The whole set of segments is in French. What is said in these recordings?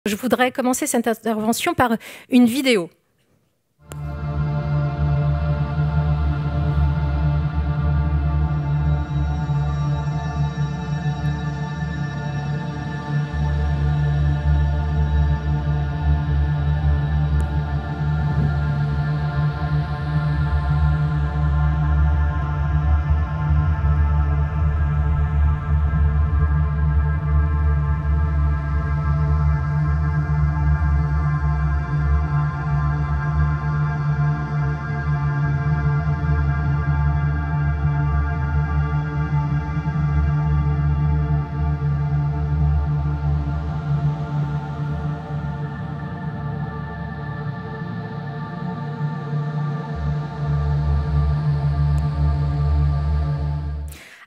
Je voudrais commencer cette intervention par une vidéo.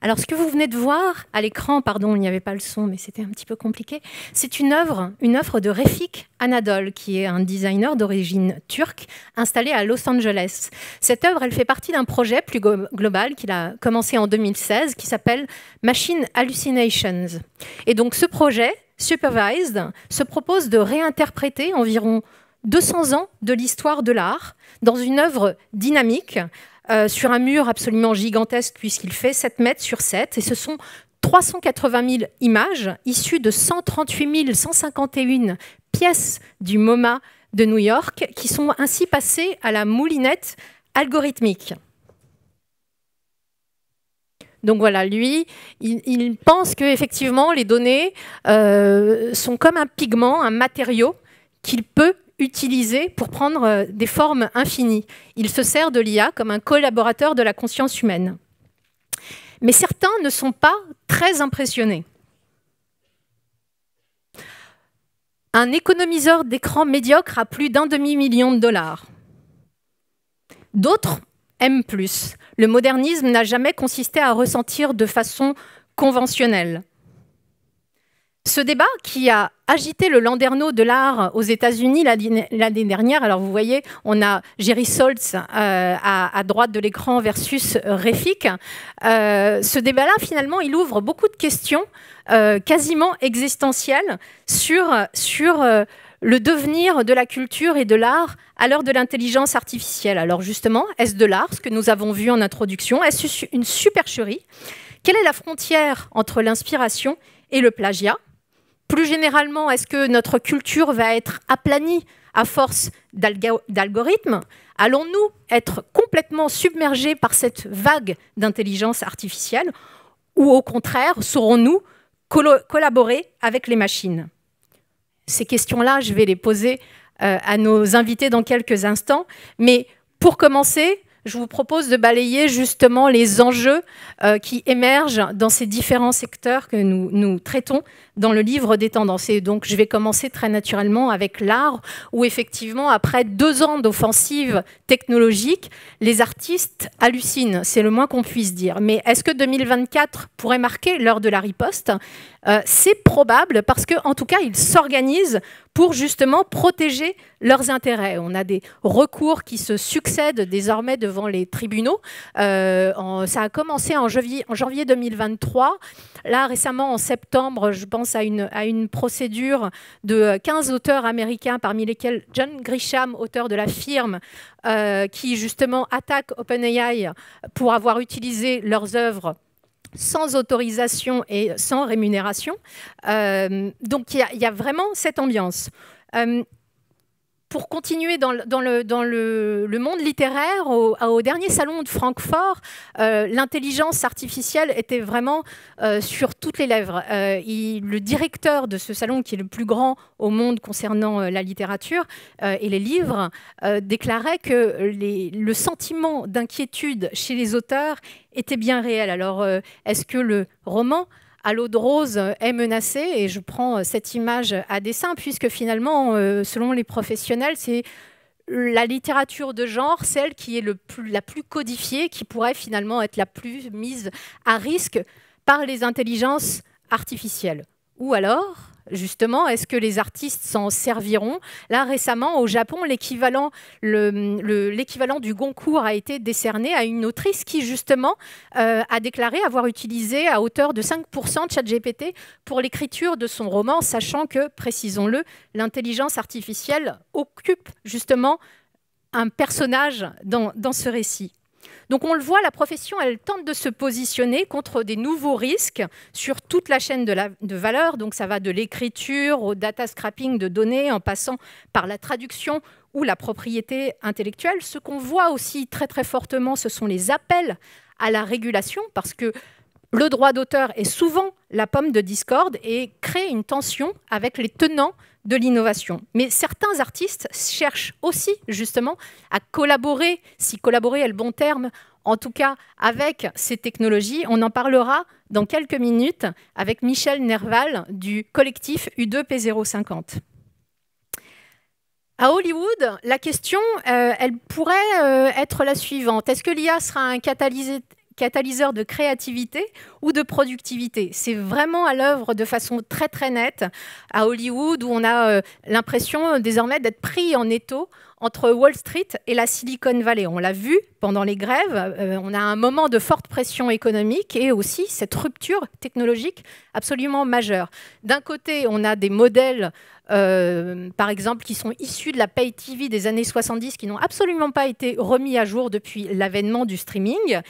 Alors, ce que vous venez de voir à l'écran, pardon, il n'y avait pas le son, mais c'était un petit peu compliqué, c'est une œuvre de Refik Anadol, qui est un designer d'origine turque, installé à Los Angeles. Cette œuvre, elle fait partie d'un projet plus global qu'il a commencé en 2016, qui s'appelle Machine Hallucinations. Et donc, ce projet, Supervised, se propose de réinterpréter environ 200 ans de l'histoire de l'art dans une œuvre dynamique, sur un mur absolument gigantesque puisqu'il fait 7 mètres sur 7. Et ce sont 380 000 images issues de 138 151 pièces du MoMA de New York qui sont ainsi passées à la moulinette algorithmique. Donc voilà, lui, il pense qu'effectivement, les données sont comme un pigment, un matériau qu'il peut utilisé pour prendre des formes infinies. Il se sert de l'IA comme un collaborateur de la conscience humaine. Mais certains ne sont pas très impressionnés. Un économiseur d'écran médiocre a plus d'1 demi-million de dollars. D'autres aiment plus. Le modernisme n'a jamais consisté à ressentir de façon conventionnelle. Ce débat qui a agité le landerneau de l'art aux États-Unis l'année dernière, alors vous voyez, on a Jerry Saltz à droite de l'écran versus Refik. Ce débat-là, finalement, il ouvre beaucoup de questions quasiment existentielles sur le devenir de la culture et de l'art à l'heure de l'intelligence artificielle. Alors justement, est-ce de l'art, ce que nous avons vu en introduction? Est-ce une supercherie? Quelle est la frontière entre l'inspiration et le plagiat? Plus généralement, est-ce que notre culture va être aplanie à force d'algorithmes? Allons-nous être complètement submergés par cette vague d'intelligence artificielle? Ou au contraire, saurons-nous collaborer avec les machines? Ces questions-là, je vais les poser à nos invités dans quelques instants. Mais pour commencer, je vous propose de balayer justement les enjeux qui émergent dans ces différents secteurs que nous traitons dans le livre des tendances. Et donc, je vais commencer très naturellement avec l'art, où effectivement, après 2 ans d'offensive technologique, les artistes hallucinent, c'est le moins qu'on puisse dire. Mais est-ce que 2024 pourrait marquer l'heure de la riposte? C'est probable parce qu'en tout cas, ils s'organisent pour justement protéger leurs intérêts. On a des recours qui se succèdent désormais devant les tribunaux. Ça a commencé en janvier 2023. Là, récemment, en septembre, je pense à une procédure de 15 auteurs américains, parmi lesquels John Grisham, auteur de La Firme, qui justement attaque OpenAI pour avoir utilisé leurs œuvres sans autorisation et sans rémunération. Donc, il y a vraiment cette ambiance. Pour continuer dans le monde littéraire, au dernier salon de Francfort, l'intelligence artificielle était vraiment sur toutes les lèvres. Le directeur de ce salon, qui est le plus grand au monde concernant la littérature et les livres, déclarait que le sentiment d'inquiétude chez les auteurs était bien réel. Alors, est-ce que le roman à l'eau de rose est menacée? Et je prends cette image à dessein, puisque finalement, selon les professionnels, c'est la littérature de genre, celle qui est la plus codifiée, qui pourrait finalement être la plus mise à risque par les intelligences artificielles. Ou alors, justement, est-ce que les artistes s'en serviront? Là, récemment, au Japon, l'équivalent du Goncourt a été décerné à une autrice qui, justement, a déclaré avoir utilisé à hauteur de 5% ChatGPT pour l'écriture de son roman, sachant que, précisons-le, l'intelligence artificielle occupe justement un personnage dans ce récit. Donc on le voit, la profession, elle tente de se positionner contre des nouveaux risques sur toute la chaîne de valeur. Donc ça va de l'écriture au data scrapping de données, en passant par la traduction ou la propriété intellectuelle. Ce qu'on voit aussi très très fortement, ce sont les appels à la régulation, parce que le droit d'auteur est souvent la pomme de discorde et crée une tension avec les tenants de l'innovation. Mais certains artistes cherchent aussi justement à collaborer, si collaborer est le bon terme, en tout cas avec ces technologies. On en parlera dans quelques minutes avec Michel Nerval du collectif U2P050. À Hollywood, la question, elle pourrait être la suivante. Est-ce que l'IA sera un catalyseur de créativité ou de productivité? C'est vraiment à l'œuvre de façon très très nette à Hollywood, où on a l'impression désormais d'être pris en étau entre Wall Street et la Silicon Valley. On l'a vu pendant les grèves, on a un moment de forte pression économique et aussi cette rupture technologique absolument majeure. D'un côté, on a des modèles par exemple, qui sont issus de la pay TV des années 70, qui n'ont absolument pas été remis à jour depuis l'avènement du streaming.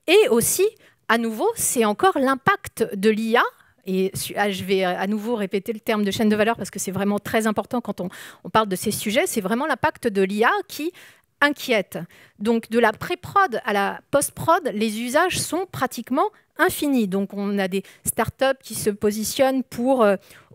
Et aussi, à nouveau, c'est encore l'impact de l'IA. Et je vais à nouveau répéter le terme de chaîne de valeur parce que c'est vraiment très important quand on parle de ces sujets. C'est vraiment l'impact de l'IA qui inquiète. Donc, de la pré-prod à la post-prod, les usages sont pratiquement infinis. Donc, on a des startups qui se positionnent pour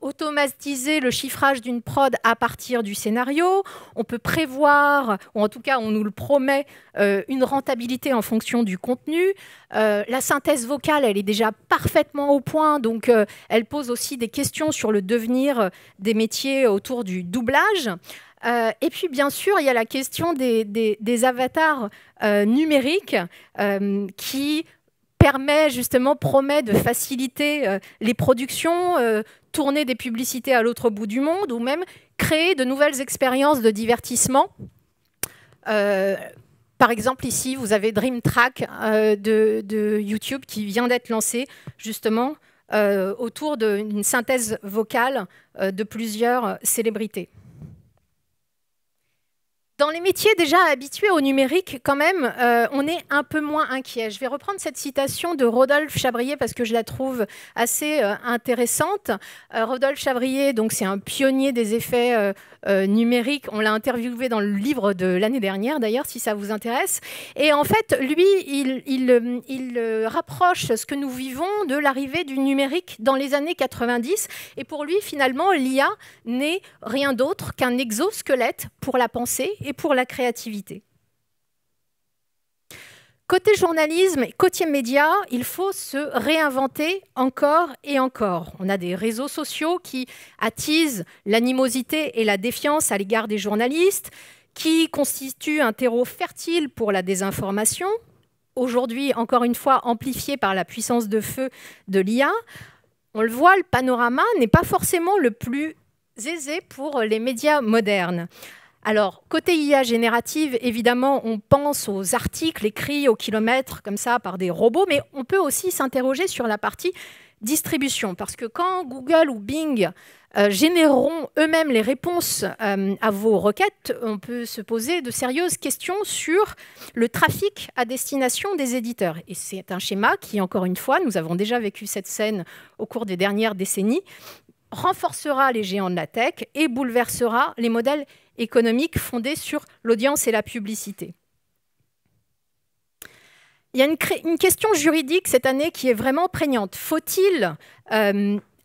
automatiser le chiffrage d'une prod à partir du scénario. On peut prévoir, ou en tout cas, on nous le promet, une rentabilité en fonction du contenu. La synthèse vocale, elle est déjà parfaitement au point. Donc, elle pose aussi des questions sur le devenir des métiers autour du doublage. Et puis, bien sûr, il y a la question des avatars numériques qui promet de faciliter les productions, tourner des publicités à l'autre bout du monde ou même créer de nouvelles expériences de divertissement. Par exemple, ici, vous avez Dream Track de YouTube qui vient d'être lancé justement autour d'une synthèse vocale de plusieurs célébrités. Dans les métiers déjà habitués au numérique, quand même, on est un peu moins inquiet. Je vais reprendre cette citation de Rodolphe Chabrier parce que je la trouve assez intéressante. Rodolphe Chabrier, donc, c'est un pionnier des effets numériques. On l'a interviewé dans le livre de l'année dernière, d'ailleurs, si ça vous intéresse. Et en fait, lui, il rapproche ce que nous vivons de l'arrivée du numérique dans les années 90. Et pour lui, finalement, l'IA n'est rien d'autre qu'un exosquelette pour la pensée et pour la créativité. Côté journalisme et côté médias, il faut se réinventer encore et encore. On a des réseaux sociaux qui attisent l'animosité et la défiance à l'égard des journalistes, qui constituent un terreau fertile pour la désinformation, aujourd'hui, encore une fois, amplifié par la puissance de feu de l'IA. On le voit, le panorama n'est pas forcément le plus aisé pour les médias modernes. Alors, côté IA générative, évidemment, on pense aux articles écrits au kilomètre, comme ça, par des robots, mais on peut aussi s'interroger sur la partie distribution, parce que quand Google ou Bing généreront eux-mêmes les réponses à vos requêtes, on peut se poser de sérieuses questions sur le trafic à destination des éditeurs. Et c'est un schéma qui, encore une fois, nous avons déjà vécu cette scène au cours des dernières décennies, renforcera les géants de la tech et bouleversera les modèles économiques fondés sur l'audience et la publicité. Il y a une question juridique cette année qui est vraiment prégnante. Faut-il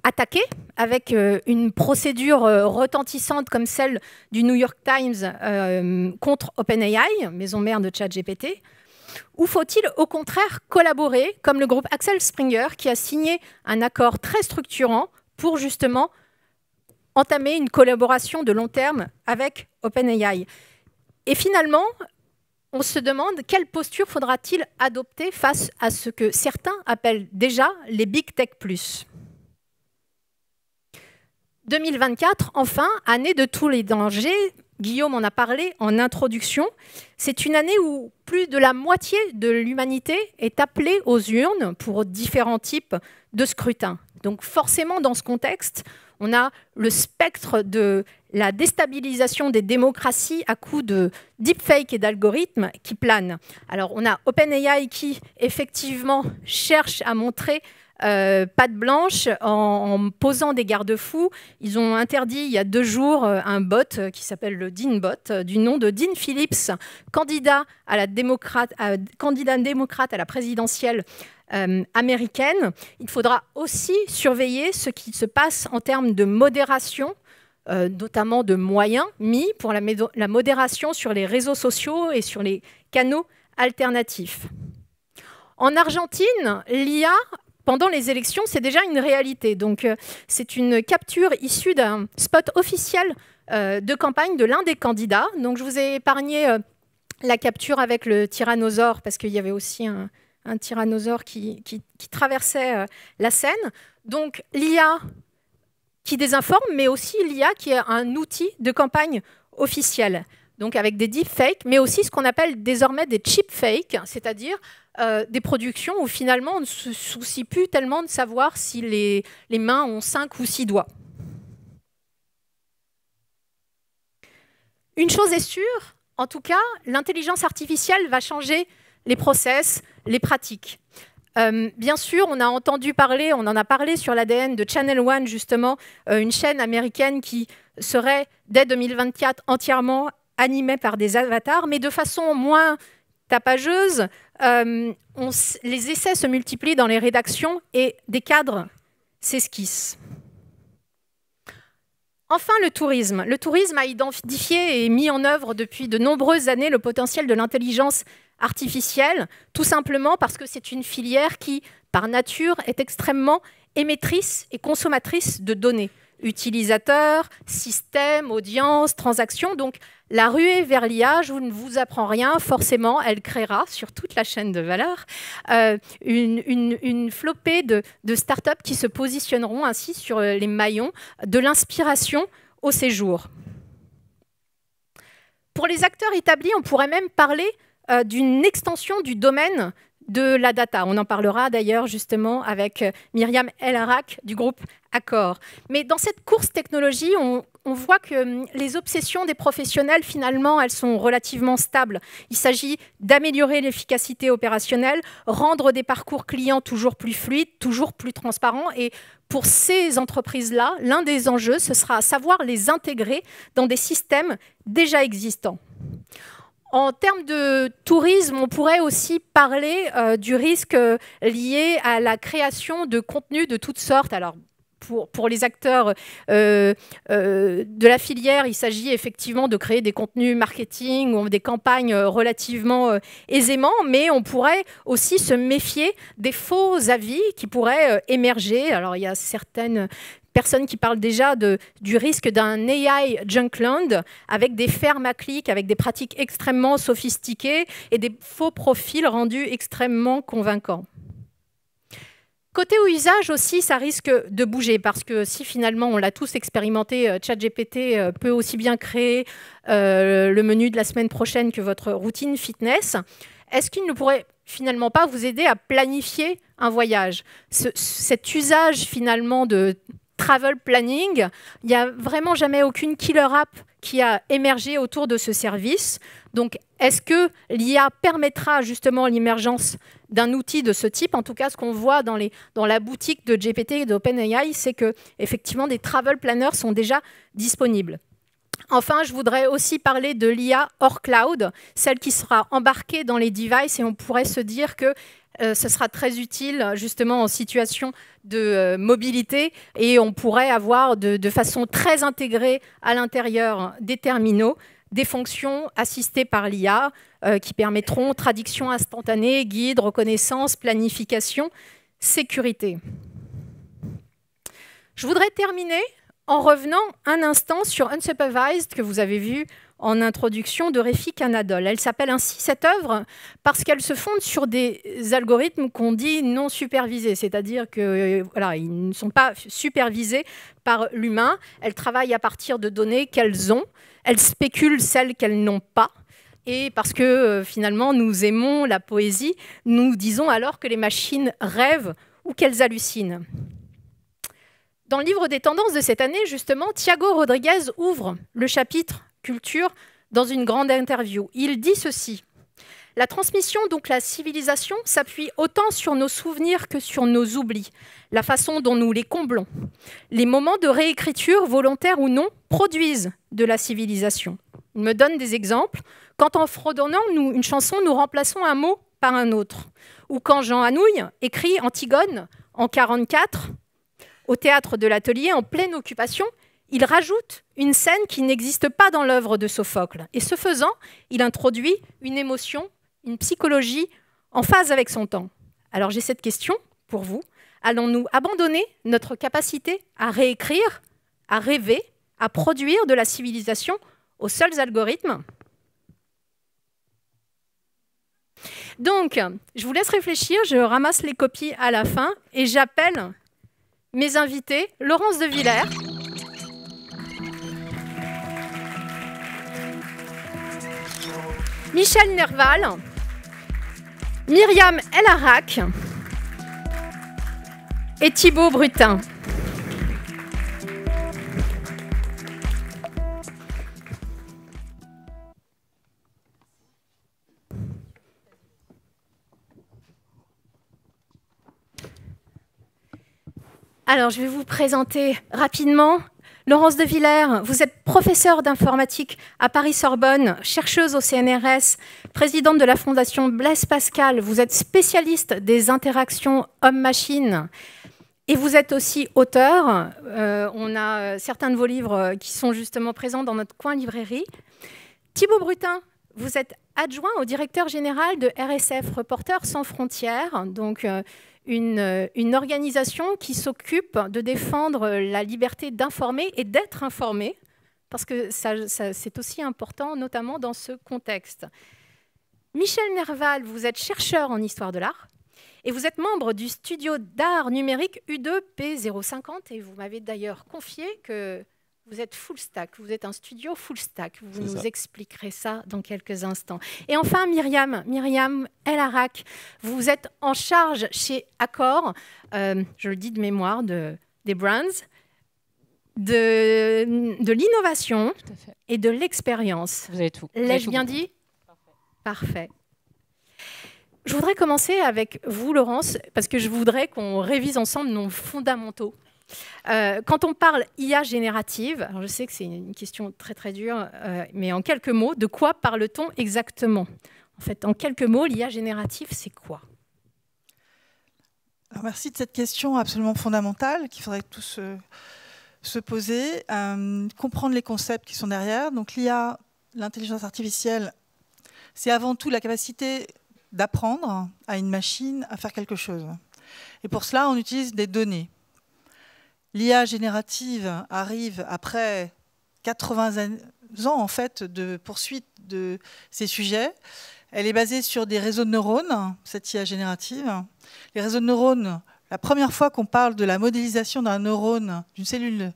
attaquer avec une procédure retentissante comme celle du New York Times contre OpenAI, maison mère de ChatGPT, ou faut-il au contraire collaborer comme le groupe Axel Springer qui a signé un accord très structurant pour justement entamer une collaboration de long terme avec OpenAI. Et finalement, on se demande quelle posture faudra-t-il adopter face à ce que certains appellent déjà les Big Tech+. 2024, enfin, année de tous les dangers. Guillaume en a parlé en introduction. C'est une année où plus de la moitié de l'humanité est appelée aux urnes pour différents types de scrutins. Donc forcément, dans ce contexte, on a le spectre de la déstabilisation des démocraties à coups de deepfake et d'algorithmes qui planent. Alors on a OpenAI qui, effectivement, cherche à montrer patte blanche en posant des garde-fous. Ils ont interdit il y a 2 jours un bot qui s'appelle le DeanBot, du nom de Dean Phillips, candidat démocrate à la présidentielle américaine. Il faudra aussi surveiller ce qui se passe en termes de modération, notamment de moyens mis pour la modération sur les réseaux sociaux et sur les canaux alternatifs. En Argentine, l'IA pendant les élections, c'est déjà une réalité. Donc, c'est une capture issue d'un spot officiel de campagne de l'un des candidats. Donc, je vous ai épargné la capture avec le tyrannosaure, parce qu'il y avait aussi un tyrannosaure qui traversait la scène. Donc, l'IA qui désinforme, mais aussi l'IA qui est un outil de campagne officielle. Donc, avec des deepfakes, mais aussi ce qu'on appelle désormais des cheapfakes, c'est-à-dire des productions où finalement on ne se soucie plus tellement de savoir si les mains ont 5 ou 6 doigts. Une chose est sûre, en tout cas, l'intelligence artificielle va changer les process, les pratiques. Bien sûr, on a entendu parler, on en a parlé sur l'ADN de Channel One, justement, une chaîne américaine qui serait, dès 2024, entièrement animée par des avatars, mais de façon moins tapageuse. Les essais se multiplient dans les rédactions et des cadres s'esquissent. Enfin, le tourisme. Le tourisme a identifié et mis en œuvre depuis de nombreuses années le potentiel de l'intelligence artificielle, tout simplement parce que c'est une filière qui, par nature, est extrêmement émettrice et consommatrice de données. Utilisateurs, systèmes, audiences, transactions. Donc, la ruée vers l'IA, je ne vous apprends rien, forcément, elle créera sur toute la chaîne de valeur une flopée de startups qui se positionneront ainsi sur les maillons de l'inspiration au séjour. Pour les acteurs établis, on pourrait même parler d'une extension du domaine de la data. On en parlera d'ailleurs justement avec Myriam El-Arak du groupe Accor. Mais dans cette course technologie, on voit que les obsessions des professionnels, finalement, elles sont relativement stables. Il s'agit d'améliorer l'efficacité opérationnelle, rendre des parcours clients toujours plus fluides, toujours plus transparents. Et pour ces entreprises-là, l'un des enjeux, ce sera savoir les intégrer dans des systèmes déjà existants. En termes de tourisme, on pourrait aussi parler du risque lié à la création de contenus de toutes sortes. Alors, pour les acteurs de la filière, il s'agit effectivement de créer des contenus marketing ou des campagnes relativement aisément, mais on pourrait aussi se méfier des faux avis qui pourraient émerger. Alors, il y a certaines personnes qui parlent déjà du risque d'un AI Junkland avec des fermes à clics, avec des pratiques extrêmement sophistiquées et des faux profils rendus extrêmement convaincants. Côté usage aussi, ça risque de bouger parce que si finalement on l'a tous expérimenté, ChatGPT peut aussi bien créer le menu de la semaine prochaine que votre routine fitness, est-ce qu'il ne pourrait finalement pas vous aider à planifier un voyage? Cet usage finalement de travel planning, il n'y a vraiment jamais aucune killer app qui a émergé autour de ce service. Donc, est-ce que l'IA permettra justement l'émergence d'un outil de ce type? En tout cas, ce qu'on voit dans la boutique de GPT et d'OpenAI, c'est que effectivement des travel planners sont déjà disponibles. Enfin, je voudrais aussi parler de l'IA hors cloud, celle qui sera embarquée dans les devices, et on pourrait se dire que ce sera très utile justement en situation de mobilité, et on pourrait avoir de façon très intégrée à l'intérieur des terminaux des fonctions assistées par l'IA qui permettront traduction instantanée, guide, reconnaissance, planification, sécurité. Je voudrais terminer en revenant un instant sur Unsupervised, que vous avez vu en introduction de Refik Anadol. Elle s'appelle ainsi cette œuvre parce qu'elle se fonde sur des algorithmes qu'on dit non supervisés, c'est-à-dire qu'ils ne sont pas supervisés par l'humain. Elle travaille à partir de données qu'elles ont, elle spécule celles qu'elles n'ont pas. Et parce que finalement nous aimons la poésie, nous disons alors que les machines rêvent ou qu'elles hallucinent. Dans le livre des tendances de cette année, justement, Thiago Rodriguez ouvre le chapitre culture dans une grande interview. Il dit ceci: la transmission, donc la civilisation, s'appuie autant sur nos souvenirs que sur nos oublis, la façon dont nous les comblons. Les moments de réécriture, volontaires ou non, produisent de la civilisation. Il me donne des exemples. Quand en fredonnant une chanson, nous remplaçons un mot par un autre. Ou quand Jean Anouilh écrit Antigone en 1944, au théâtre de l'Atelier, en pleine occupation, il rajoute une scène qui n'existe pas dans l'œuvre de Sophocle. Et ce faisant, il introduit une émotion, une psychologie en phase avec son temps. Alors j'ai cette question pour vous. Allons-nous abandonner notre capacité à réécrire, à rêver, à produire de la civilisation aux seuls algorithmes ? Donc, je vous laisse réfléchir, je ramasse les copies à la fin et j'appelle mes invités, Laurence de Villers, Michel Nerval, Myriam El Arak et Thibaut Brutin. Alors, je vais vous présenter rapidement Laurence de Villers. Vous êtes professeure d'informatique à Paris-Sorbonne, chercheuse au CNRS, présidente de la Fondation Blaise Pascal. Vous êtes spécialiste des interactions homme-machine et vous êtes aussi auteur. On a certains de vos livres qui sont justement présents dans notre coin librairie. Thibaut Brutin, vous êtes adjoint au directeur général de RSF, Reporters sans frontières, donc une organisation qui s'occupe de défendre la liberté d'informer et d'être informé, parce que c'est aussi important, notamment dans ce contexte. Michel Nerval, vous êtes chercheur en histoire de l'art et vous êtes membre du studio d'art numérique U2P050 et vous m'avez d'ailleurs confié que vous êtes full stack, vous êtes un studio full stack. Vous nous expliquerez ça dans quelques instants. Et enfin, Myriam El Arak, vous êtes en charge chez Accor, je le dis de mémoire, des brands, de l'innovation et de l'expérience. Vous avez tout. L'ai-je bien dit ? Parfait. Je voudrais commencer avec vous, Laurence, parce que je voudrais qu'on révise ensemble nos fondamentaux. Quand on parle IA générative, alors je sais que c'est une question très très dure, mais en quelques mots, de quoi parle-t-on exactement ? En fait, en quelques mots, l'IA générative, c'est quoi ? Alors, merci de cette question absolument fondamentale qu'il faudrait tous se poser, comprendre les concepts qui sont derrière. Donc l'IA, l'intelligence artificielle, c'est avant tout la capacité d'apprendre à une machine à faire quelque chose. Et pour cela, on utilise des données. L'IA générative arrive après 80 ans en fait, de poursuite de ces sujets. Elle est basée sur des réseaux de neurones, cette IA générative. Les réseaux de neurones, la première fois qu'on parle de la modélisation d'un neurone, d'une cellule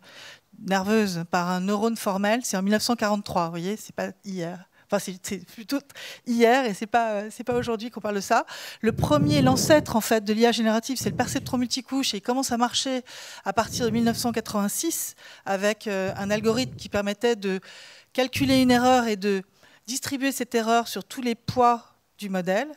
nerveuse par un neurone formel, c'est en 1943. Vous voyez, c'est pas hier. Enfin, c'est plutôt hier et c'est pas aujourd'hui qu'on parle de ça. L'ancêtre en fait de l'IA générative, c'est le perceptron multicouche et il commence à marcher à partir de 1986 avec un algorithme qui permettait de calculer une erreur et de distribuer cette erreur sur tous les poids du modèle.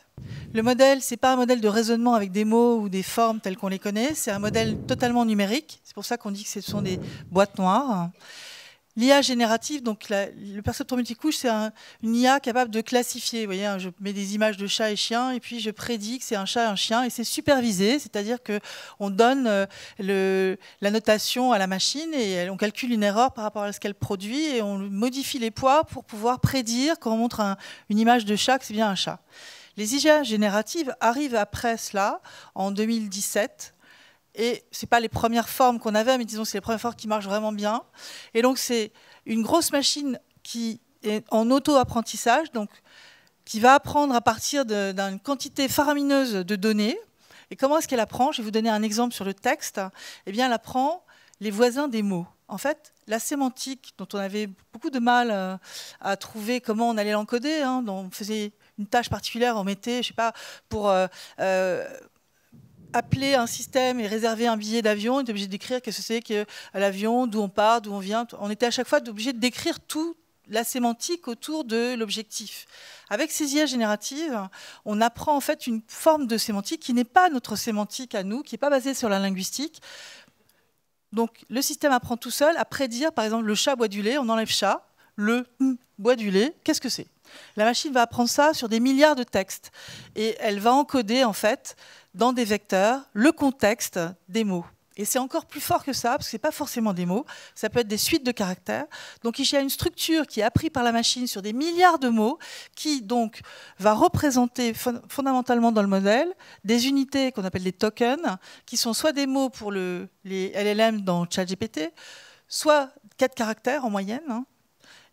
Le modèle, c'est pas un modèle de raisonnement avec des mots ou des formes telles qu'on les connaît, c'est un modèle totalement numérique. C'est pour ça qu'on dit que ce sont des boîtes noires. L'IA générative, donc le perceptron multicouche, c'est une IA capable de classifier. Vous voyez, je mets des images de chats et chiens et puis je prédis que c'est un chat et un chien et c'est supervisé, c'est-à-dire qu'on donne la notation à la machine et on calcule une erreur par rapport à ce qu'elle produit et on modifie les poids pour pouvoir prédire quand on montre une image de chat que c'est bien un chat. Les IA génératives arrivent après cela, en 2017. Et ce n'est pas les premières formes qu'on avait, mais disons que c'est les premières formes qui marchent vraiment bien. Et donc, c'est une grosse machine qui en auto-apprentissage, donc qui va apprendre à partir d'une quantité faramineuse de données. Et comment est-ce qu'elle apprend? Je vais vous donner un exemple sur le texte. Eh bien, elle apprend les voisins des mots. En fait, la sémantique, dont on avait beaucoup de mal à trouver comment on allait l'encoder, hein, dont on faisait une tâche particulière, on mettait, je sais pas, pour appeler un système et réserver un billet d'avion, on était obligé d'écrire qu'est-ce que c'est que l'avion, d'où on part, d'où on vient. On était à chaque fois obligé de décrire toute la sémantique autour de l'objectif. Avec ces IA génératives, on apprend en fait une forme de sémantique qui n'est pas notre sémantique à nous, qui n'est pas basée sur la linguistique. Donc le système apprend tout seul à prédire, par exemple, le chat boit du lait, on enlève chat, le boit du lait, qu'est-ce que c'est? La machine va apprendre ça sur des milliards de textes et elle va encoder en fait dans des vecteurs le contexte des mots. Et c'est encore plus fort que ça, parce que ce n'est pas forcément des mots, ça peut être des suites de caractères. Donc il y a une structure qui est apprise par la machine sur des milliards de mots, qui donc va représenter fondamentalement dans le modèle des unités qu'on appelle des tokens, qui sont soit des mots pour les LLM dans ChatGPT, soit 4 caractères en moyenne, hein,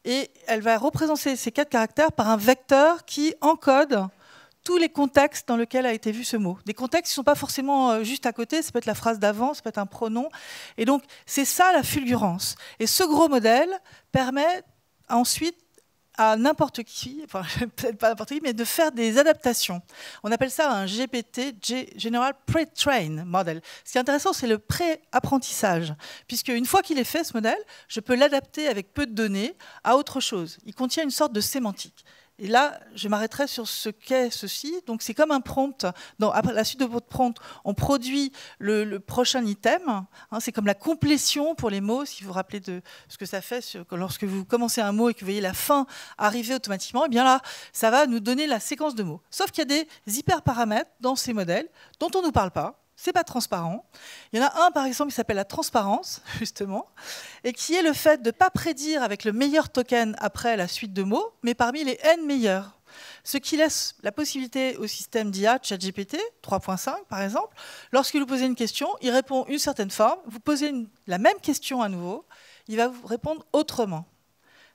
et elle va représenter ces 4 caractères par un vecteur qui encode tous les contextes dans lesquels a été vu ce mot. Des contextes qui ne sont pas forcément juste à côté, ça peut être la phrase d'avant, ça peut être un pronom. Et donc, c'est ça la fulgurance. Et ce gros modèle permet ensuite à n'importe qui, enfin peut-être pas n'importe qui, mais de faire des adaptations. On appelle ça un GPT, General Pre-Trained Model. Ce qui est intéressant, c'est le pré-apprentissage, puisque une fois qu'il est fait, ce modèle, je peux l'adapter avec peu de données à autre chose. Il contient une sorte de sémantique. Et là, je m'arrêterai sur ce qu'est ceci. Donc, c'est comme un prompt. Après la suite de votre prompt, on produit le prochain item. Hein, c'est comme la complétion pour les mots, si vous vous rappelez de ce que ça fait lorsque vous commencez un mot et que vous voyez la fin arriver automatiquement. Et bien là, ça va nous donner la séquence de mots. Sauf qu'il y a des hyperparamètres dans ces modèles dont on ne nous parle pas. C'est pas transparent. Il y en a un, par exemple, qui s'appelle la transparence, justement, et qui est le fait de ne pas prédire avec le meilleur token après la suite de mots, mais parmi les N meilleurs. Ce qui laisse la possibilité au système d'IA, ChatGPT 3.5 par exemple, lorsque vous posez une question, il répond une certaine forme, vous posez la même question à nouveau, il va vous répondre autrement.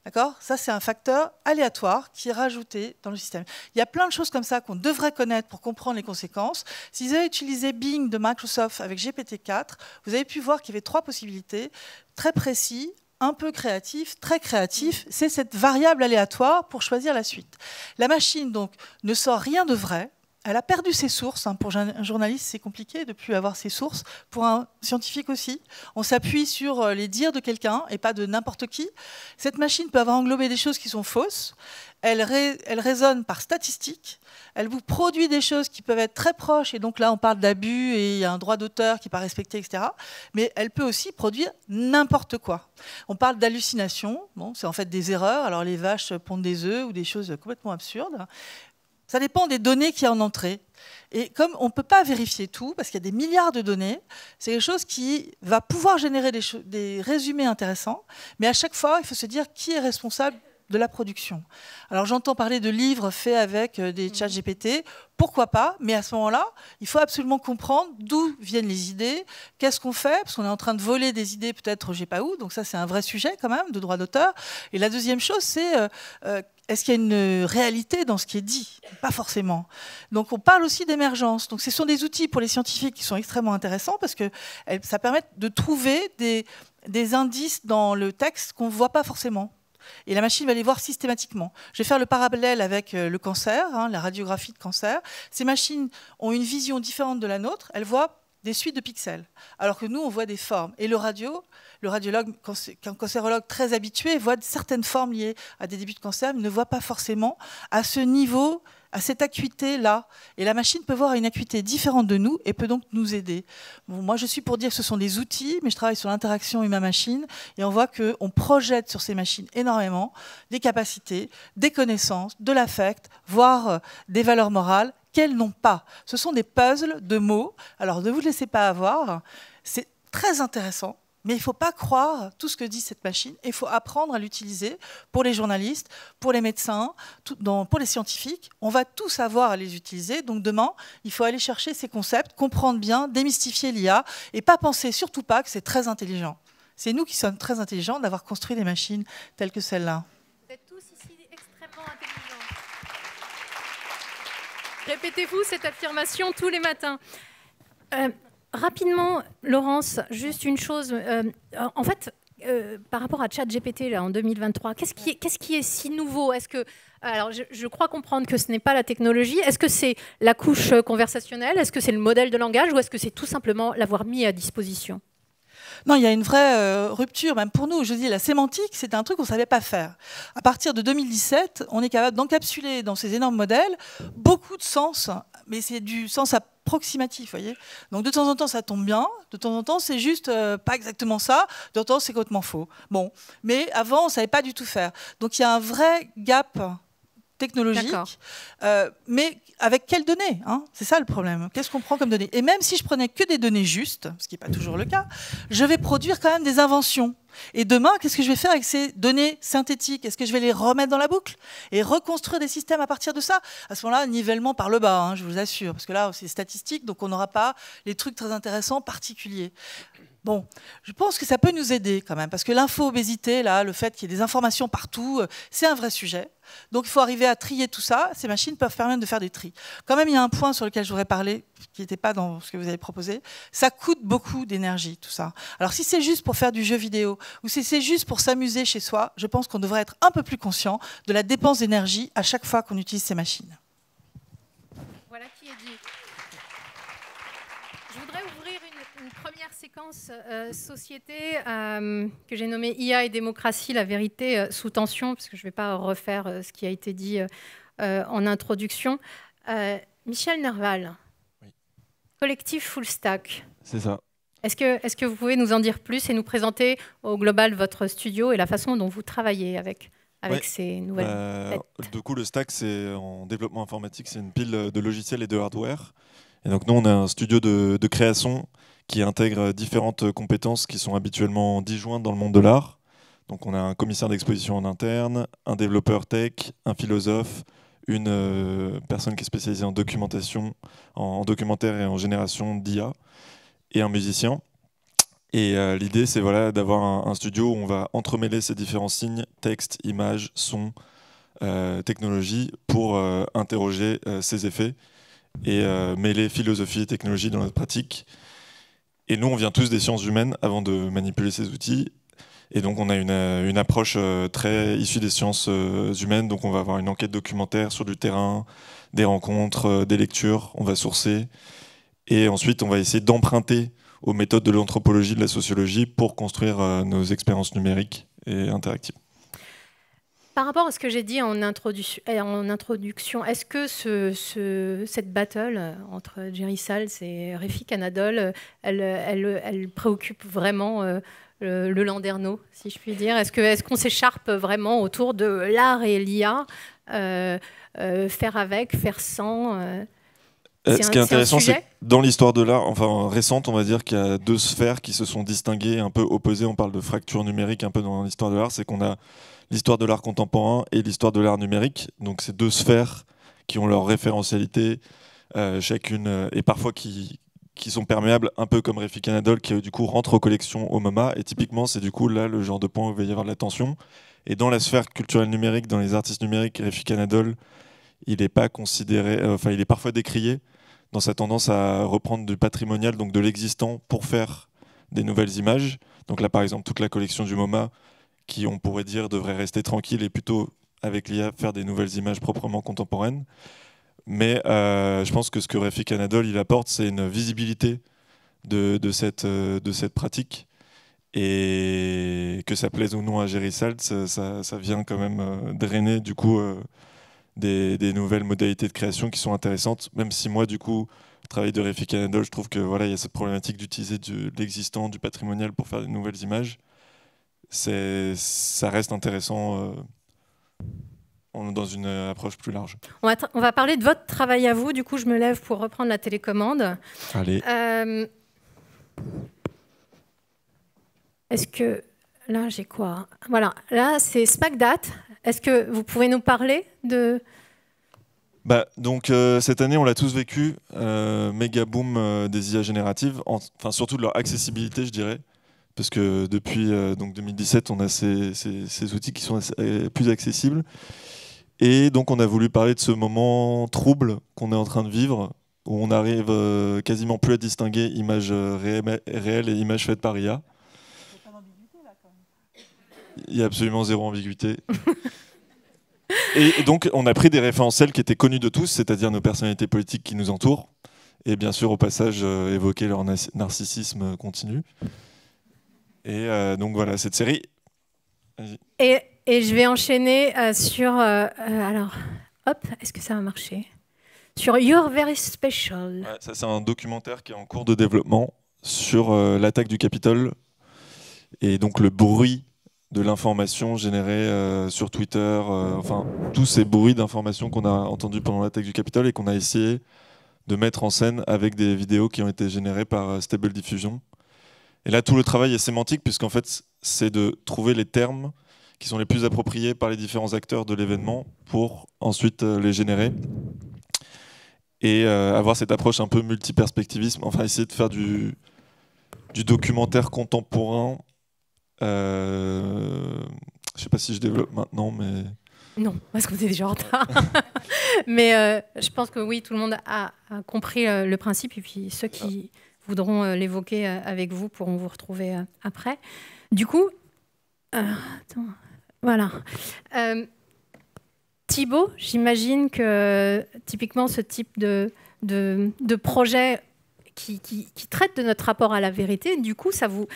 D'accord ? Ça, c'est un facteur aléatoire qui est rajouté dans le système. Il y a plein de choses comme ça qu'on devrait connaître pour comprendre les conséquences. Si vous avez utilisé Bing de Microsoft avec GPT-4, vous avez pu voir qu'il y avait 3 possibilités, très précis, un peu créatif, très créatif. C'est cette variable aléatoire pour choisir la suite. La machine, donc, ne sort rien de vrai. Elle a perdu ses sources. Hein. Pour un journaliste, c'est compliqué de ne plus avoir ses sources. Pour un scientifique aussi. On s'appuie sur les dires de quelqu'un et pas de n'importe qui. Cette machine peut avoir englobé des choses qui sont fausses. Elle raisonne par statistiques. Elle vous produit des choses qui peuvent être très proches. Et donc là, on parle d'abus et il y a un droit d'auteur qui n'est pas respecté, etc. Mais elle peut aussi produire n'importe quoi. On parle d'hallucination. Bon, c'est en fait des erreurs. Alors les vaches pondent des œufs ou des choses complètement absurdes. Ça dépend des données qu'il y a en entrée. Et comme on ne peut pas vérifier tout, parce qu'il y a des milliards de données, c'est quelque chose qui va pouvoir générer des résumés intéressants. Mais à chaque fois, il faut se dire qui est responsable de la production. Alors j'entends parler de livres faits avec des chats GPT, pourquoi pas, mais à ce moment-là, il faut absolument comprendre d'où viennent les idées, qu'est-ce qu'on fait, parce qu'on est en train de voler des idées peut-être je ne sais pas où, donc ça c'est un vrai sujet quand même de droit d'auteur. Et la deuxième chose, c'est est-ce qu'il y a une réalité dans ce qui est dit? Pas forcément. Donc on parle aussi d'émergence. Donc ce sont des outils pour les scientifiques qui sont extrêmement intéressants parce que ça permet de trouver des indices dans le texte qu'on ne voit pas forcément. Et la machine va les voir systématiquement. Je vais faire le parallèle avec le cancer, hein, la radiographie de cancer. Ces machines ont une vision différente de la nôtre. Elles voient des suites de pixels, alors que nous, on voit des formes. Et le radiologue, un cancérologue très habitué, voit certaines formes liées à des débuts de cancer, mais ne voit pas forcément à ce niveau, à cette acuité-là. Et la machine peut voir à une acuité différente de nous et peut donc nous aider. Bon, moi, je suis pour dire que ce sont des outils, mais je travaille sur l'interaction humain-machine et on voit qu'on projette sur ces machines énormément des capacités, des connaissances, de l'affect, voire des valeurs morales qu'elles n'ont pas. Ce sont des puzzles de mots. Alors, ne vous laissez pas avoir. C'est très intéressant. Mais il ne faut pas croire tout ce que dit cette machine. Il faut apprendre à l'utiliser pour les journalistes, pour les médecins, pour les scientifiques. On va tous savoir à les utiliser. Donc demain, il faut aller chercher ces concepts, comprendre bien, démystifier l'IA et pas penser surtout pas que c'est très intelligent. C'est nous qui sommes très intelligents d'avoir construit des machines telles que celle-là. Vous êtes tous ici Répétez-vous cette affirmation tous les matins. Rapidement, Laurence, juste une chose. En fait, par rapport à ChatGPT là, en 2023, qu'est-ce qui est si nouveau? Est-ce que, alors, je crois comprendre que ce n'est pas la technologie. Est-ce que c'est la couche conversationnelle? Est-ce que c'est le modèle de langage? Ou est-ce que c'est tout simplement l'avoir mis à disposition? Non, il y a une vraie rupture, même pour nous. Je dis, la sémantique, c'est un truc qu'on ne savait pas faire. À partir de 2017, on est capable d'encapsuler dans ces énormes modèles beaucoup de sens, mais c'est du sens approximatif, voyez. Donc de temps en temps, ça tombe bien. De temps en temps, c'est juste pas exactement ça. De temps en temps, c'est complètement faux. Bon, mais avant, on ne savait pas du tout faire. Donc il y a un vrai gap technologique, mais avec quelles données, hein? C'est ça le problème. Qu'est-ce qu'on prend comme données? Et même si je prenais que des données justes, ce qui n'est pas toujours le cas, je vais produire quand même des inventions. Et demain, qu'est-ce que je vais faire avec ces données synthétiques? Est-ce que je vais les remettre dans la boucle et reconstruire des systèmes à partir de ça? À ce moment-là, nivellement par le bas, hein, je vous assure, parce que là, c'est statistique, donc on n'aura pas les trucs très intéressants particuliers. Bon, je pense que ça peut nous aider quand même, parce que l'info-obésité, là, le fait qu'il y ait des informations partout, c'est un vrai sujet. Donc il faut arriver à trier tout ça. Ces machines peuvent permettre de faire des tris. Quand même, il y a un point sur lequel je voudrais parler, qui n'était pas dans ce que vous avez proposé. Ça coûte beaucoup d'énergie, tout ça. Alors si c'est juste pour faire du jeu vidéo, ou si c'est juste pour s'amuser chez soi, je pense qu'on devrait être un peu plus conscient de la dépense d'énergie à chaque fois qu'on utilise ces machines. Voilà qui est dit. Je voudrais ouvrir une première séquence société que j'ai nommée IA et démocratie, la vérité sous tension, parce que je ne vais pas refaire ce qui a été dit en introduction. Michel Nerval, oui. Collectif Full Stack. C'est ça. Est-ce que vous pouvez nous en dire plus et nous présenter au global votre studio et la façon dont vous travaillez avec ces nouvelles Du coup, le stack, c'est en développement informatique, c'est une pile de logiciels et de hardware. Et donc nous, on a un studio de création qui intègre différentes compétences qui sont habituellement disjointes dans le monde de l'art. Donc on a un commissaire d'exposition en interne, un développeur tech, un philosophe, une personne qui est spécialisée en documentation, en documentaire et en génération d'IA, et un musicien. Et l'idée, c'est voilà, d'avoir un studio où on va entremêler ces différents signes, texte, images, son, technologie, pour interroger ces effets et mêler philosophie et technologie dans notre pratique. Et nous, on vient tous des sciences humaines avant de manipuler ces outils. Et donc, on a une approche très issue des sciences humaines. Donc, on va avoir une enquête documentaire sur du terrain, des rencontres, des lectures. On va sourcer. Et ensuite, on va essayer d'emprunter aux méthodes de l'anthropologie, de la sociologie pour construire nos expériences numériques et interactives. Par rapport à ce que j'ai dit en introduction, est-ce que cette battle entre Jerry Saltz et Refik Anadol, elle préoccupe vraiment le Landerneau, si je puis dire? Est-ce qu'on s'écharpe vraiment autour de l'art et l'IA, faire avec, faire sans Ce qui est intéressant, c'est que dans l'histoire de l'art, enfin récente, on va dire qu'il y a deux sphères qui se sont distinguées, un peu opposées. On parle de fracture numérique un peu dans l'histoire de l'art. C'est qu'on a l'histoire de l'art contemporain et l'histoire de l'art numérique. Donc c'est deux sphères qui ont leur référentialité, chacune, et parfois qui sont perméables, un peu comme Refik Anadol, qui du coup rentre aux collections au MoMA. Et typiquement, c'est du coup là le genre de point où il va y avoir de la tension. Et dans la sphère culturelle numérique, dans les artistes numériques, Refik Anadol, il n'est pas considéré, enfin il est parfois décrié dans sa tendance à reprendre du patrimonial, donc de l'existant, pour faire des nouvelles images. Donc là, par exemple, toute la collection du MoMA, qui, on pourrait dire, devrait rester tranquille et plutôt, avec l'IA, faire des nouvelles images proprement contemporaines. Mais je pense que ce que Refik Anadol il apporte, c'est une visibilité de cette pratique. Et que ça plaise ou non à Jerry Saltz, ça vient quand même drainer, du coup, des nouvelles modalités de création qui sont intéressantes, même si moi, du coup, le travail de Refik Anadol, je trouve que voilà, il y a cette problématique d'utiliser de l'existant, du patrimonial pour faire de nouvelles images. Ça reste intéressant dans une approche plus large. On va parler de votre travail à vous. Du coup, je me lève pour reprendre la télécommande. Allez. Est-ce que... Là, j'ai quoi? Voilà, là, c'est SPACDAT. Est-ce que vous pouvez nous parler de... Donc, cette année, on l'a tous vécu, méga boom des IA génératives, enfin surtout de leur accessibilité, je dirais. Parce que depuis donc 2017, on a ces outils qui sont plus accessibles. Et donc on a voulu parler de ce moment trouble qu'on est en train de vivre, où on arrive quasiment plus à distinguer images réelles et images faites par IA. Il y a absolument zéro ambiguïté. Et donc on a pris des référentiels qui étaient connus de tous, c'est-à-dire nos personnalités politiques qui nous entourent, et bien sûr au passage évoquer leur narcissisme continu. Et donc voilà, cette série... Et je vais enchaîner sur... alors, hop, est-ce que ça va marcher? Sur You're Very Special. Ouais, ça, c'est un documentaire qui est en cours de développement sur l'attaque du Capitole et donc le bruit de l'information générée sur Twitter, enfin tous ces bruits d'information qu'on a entendus pendant l'attaque du Capitole et qu'on a essayé de mettre en scène avec des vidéos qui ont été générées par Stable Diffusion. Et là, tout le travail est sémantique puisqu'en fait, c'est de trouver les termes qui sont les plus appropriés par les différents acteurs de l'événement pour ensuite les générer. Et avoir cette approche un peu multiperspectivisme, enfin essayer de faire du documentaire contemporain. Je sais pas si je développe maintenant, mais... Non, parce qu'on est déjà en retard. Mais je pense que oui, tout le monde a compris le principe, et puis ceux qui voudront l'évoquer avec vous pourront vous retrouver après. Du coup, attends, voilà. Thibaut, j'imagine que typiquement ce type de projet qui traite de notre rapport à la vérité, du coup, ça vous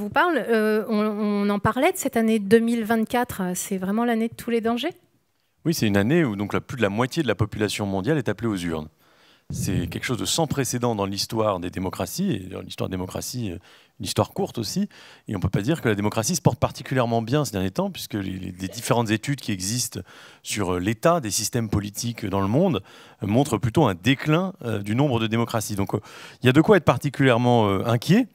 parle. On en parlait de cette année 2024, c'est vraiment l'année de tous les dangers? Oui, c'est une année où donc plus de la moitié de la population mondiale est appelée aux urnes. C'est quelque chose de sans précédent dans l'histoire des démocraties, et dans l'histoire de la démocratie, une histoire courte aussi. Et on ne peut pas dire que la démocratie se porte particulièrement bien ces derniers temps, puisque les différentes études qui existent sur l'état des systèmes politiques dans le monde montrent plutôt un déclin du nombre de démocraties. Donc il y a de quoi être particulièrement inquiet,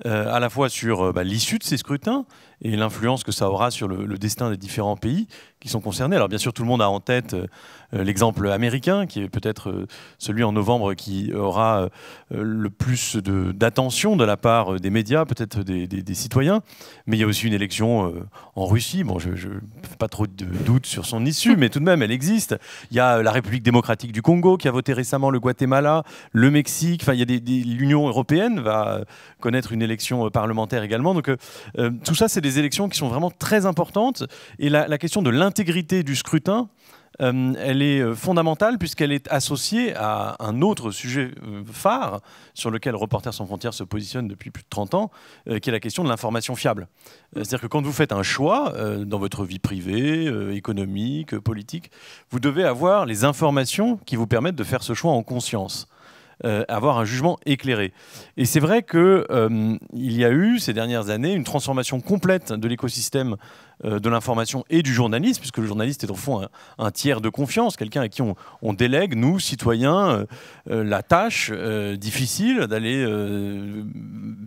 à la fois sur l'issue de ces scrutins et l'influence que ça aura sur le destin des différents pays qui sont concernés. Alors bien sûr, tout le monde a en tête l'exemple américain, qui est peut-être celui en novembre qui aura le plus d'attention de la part des médias, peut-être des citoyens. Mais il y a aussi une élection en Russie. Bon, je ne fais pas trop de doute sur son issue, mais tout de même, elle existe. Il y a la République démocratique du Congo qui a voté récemment, le Guatemala, le Mexique. Enfin, il y a l'Union européenne va connaître une élection parlementaire également. Donc tout ça, c'est des élections qui sont vraiment très importantes. Et la question de l'intégrité du scrutin, elle est fondamentale puisqu'elle est associée à un autre sujet phare sur lequel Reporters sans frontières se positionne depuis plus de 30 ans, qui est la question de l'information fiable. C'est-à-dire que quand vous faites un choix dans votre vie privée, économique, politique, vous devez avoir les informations qui vous permettent de faire ce choix en conscience. Avoir un jugement éclairé. Et c'est vrai qu'il y a eu ces dernières années une transformation complète de l'écosystème de l'information et du journalisme, puisque le journaliste est au fond un tiers de confiance, quelqu'un à qui on délègue, nous, citoyens, la tâche difficile d'aller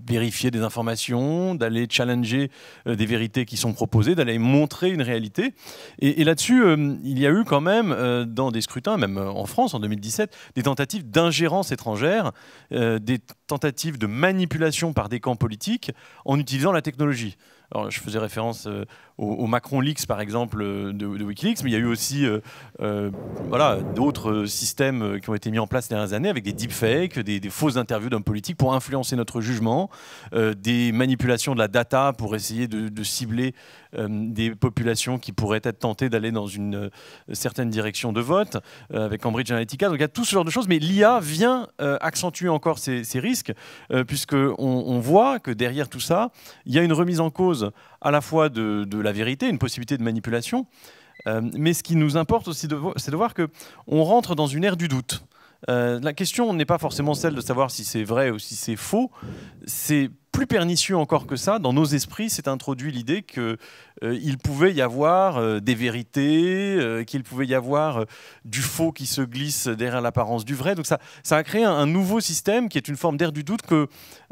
vérifier des informations, d'aller challenger des vérités qui sont proposées, d'aller montrer une réalité. Et là-dessus, il y a eu quand même, dans des scrutins, même en France en 2017, des tentatives d'ingérence étrangère, des tentatives de manipulation par des camps politiques en utilisant la technologie. Alors, je faisais référence au Macron Leaks, par exemple, de Wikileaks, mais il y a eu aussi d'autres systèmes qui ont été mis en place ces dernières années avec des deepfakes, des fausses interviews d'hommes politiques pour influencer notre jugement, des manipulations de la data pour essayer de cibler des populations qui pourraient être tentées d'aller dans une certaine direction de vote, avec Cambridge Analytica. Donc il y a tout ce genre de choses, mais l'IA vient accentuer encore ces risques, puisqu'on voit que derrière tout ça, il y a une remise en cause à la fois de la vérité, une possibilité de manipulation, mais ce qui nous importe aussi, c'est de voir qu'on rentre dans une ère du doute. La question n'est pas forcément celle de savoir si c'est vrai ou si c'est faux. C'est plus pernicieux encore que ça. Dans nos esprits, c'est introduit l'idée qu'il pouvait y avoir des vérités, qu'il pouvait y avoir du faux qui se glisse derrière l'apparence du vrai. Donc ça a créé un nouveau système qui est une forme d'ère du doute que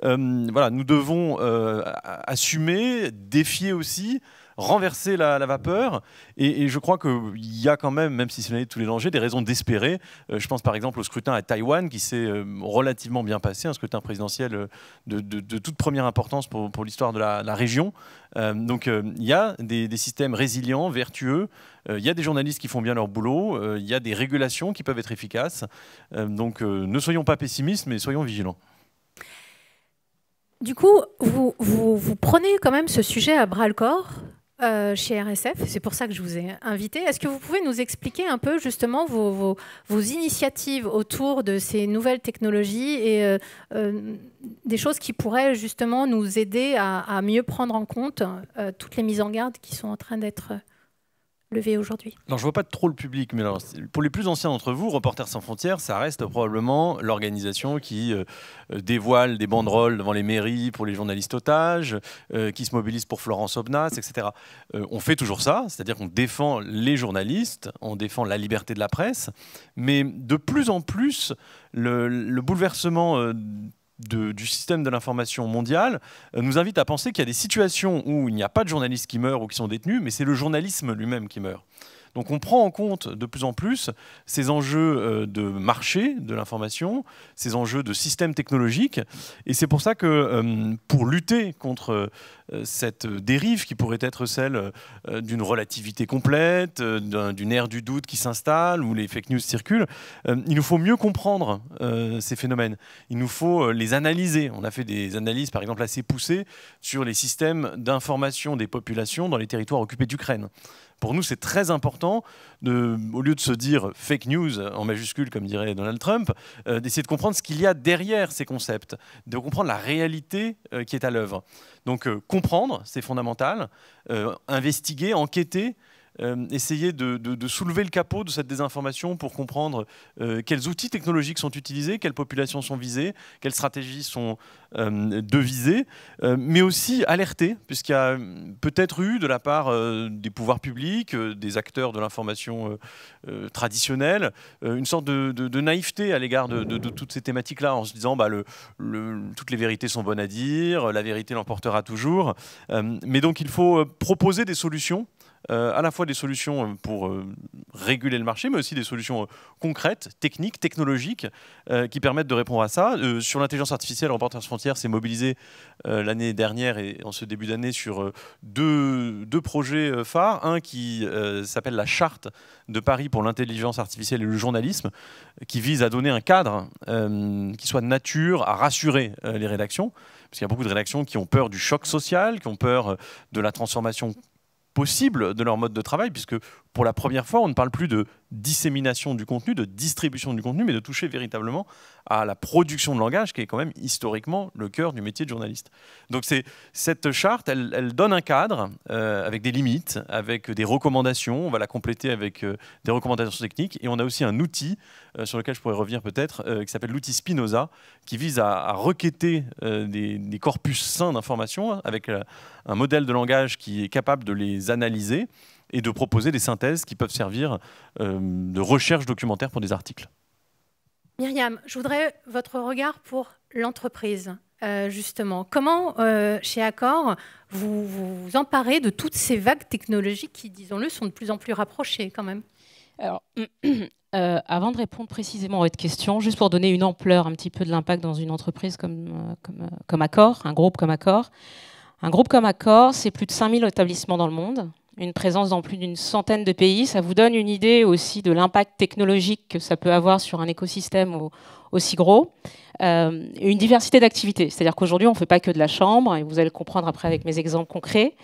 nous devons assumer, défier aussi, renverser la vapeur. Et je crois qu'il y a quand même si c'est l'année de tous les dangers, des raisons d'espérer. Je pense par exemple au scrutin à Taïwan qui s'est relativement bien passé, un scrutin présidentiel de toute première importance pour l'histoire de la région. Donc il y a des systèmes résilients, vertueux. Il y a des journalistes qui font bien leur boulot. Il y a des régulations qui peuvent être efficaces. Donc ne soyons pas pessimistes, mais soyons vigilants. Du coup, vous prenez quand même ce sujet à bras-le-corps chez RSF. C'est pour ça que je vous ai invité. Est-ce que vous pouvez nous expliquer un peu justement vos initiatives autour de ces nouvelles technologies et des choses qui pourraient justement nous aider à mieux prendre en compte toutes les mises en garde qui sont en train d'être levées aujourd'hui? Alors, je ne vois pas trop le public, mais alors, pour les plus anciens d'entre vous, Reporters sans frontières, ça reste probablement l'organisation qui dévoile des banderoles devant les mairies pour les journalistes otages, qui se mobilise pour Florence Aubenas, etc. On fait toujours ça, c'est-à-dire qu'on défend les journalistes, on défend la liberté de la presse, mais de plus en plus, le bouleversement du système de l'information mondiale nous invite à penser qu'il y a des situations où il n'y a pas de journalistes qui meurent ou qui sont détenus, mais c'est le journalisme lui-même qui meurt. Donc on prend en compte de plus en plus ces enjeux de marché de l'information, ces enjeux de système technologique. Et c'est pour ça que pour lutter contre cette dérive qui pourrait être celle d'une relativité complète, d'une ère du doute qui s'installe, où les fake news circulent, il nous faut mieux comprendre ces phénomènes. Il nous faut les analyser. On a fait des analyses, par exemple, assez poussées sur les systèmes d'information des populations dans les territoires occupés d'Ukraine. Pour nous, c'est très important, au lieu de se dire fake news en majuscule, comme dirait Donald Trump, d'essayer de comprendre ce qu'il y a derrière ces concepts, de comprendre la réalité qui est à l'œuvre. Donc comprendre, c'est fondamental, investiguer, enquêter, essayer de soulever le capot de cette désinformation pour comprendre quels outils technologiques sont utilisés, quelles populations sont visées, quelles stratégies sont devisées, mais aussi alerter, puisqu'il y a peut-être eu de la part des pouvoirs publics, des acteurs de l'information traditionnelle, une sorte de naïveté à l'égard de toutes ces thématiques-là, en se disant toutes les vérités sont bonnes à dire, la vérité l'emportera toujours. Mais donc il faut proposer des solutions, à la fois des solutions pour réguler le marché, mais aussi des solutions concrètes, techniques, technologiques, qui permettent de répondre à ça. Sur l'intelligence artificielle, Reporters sans frontières s'est mobilisé l'année dernière et en ce début d'année sur deux projets phares. Un qui s'appelle la Charte de Paris pour l'intelligence artificielle et le journalisme, qui vise à donner un cadre qui soit de nature à rassurer les rédactions, parce qu'il y a beaucoup de rédactions qui ont peur du choc social, qui ont peur de la transformation possible de leur mode de travail, puisque pour la première fois, on ne parle plus de dissémination du contenu, de distribution du contenu, mais de toucher véritablement à la production de langage, qui est quand même historiquement le cœur du métier de journaliste. Donc cette charte, elle donne un cadre avec des limites, avec des recommandations. On va la compléter avec des recommandations techniques. Et on a aussi un outil sur lequel je pourrais revenir peut-être, qui s'appelle l'outil Spinoza, qui vise à requêter des corpus sains d'informations avec un modèle de langage qui est capable de les analyser et de proposer des synthèses qui peuvent servir de recherche documentaire pour des articles. Myriam, je voudrais votre regard pour l'entreprise, justement. Comment, chez Accor, vous vous emparez de toutes ces vagues technologiques qui, disons-le, sont de plus en plus rapprochées quand même? Alors, avant de répondre précisément à votre question, juste pour donner une ampleur un petit peu de l'impact dans une entreprise comme Accor, un groupe comme Accor. Un groupe comme Accor, c'est plus de 5000 établissements dans le monde, une présence dans plus d'une centaine de pays. Ça vous donne une idée aussi de l'impact technologique que ça peut avoir sur un écosystème aussi gros. Une diversité d'activités, c'est-à-dire qu'aujourd'hui, on ne fait pas que de la chambre, et vous allez le comprendre après avec mes exemples concrets,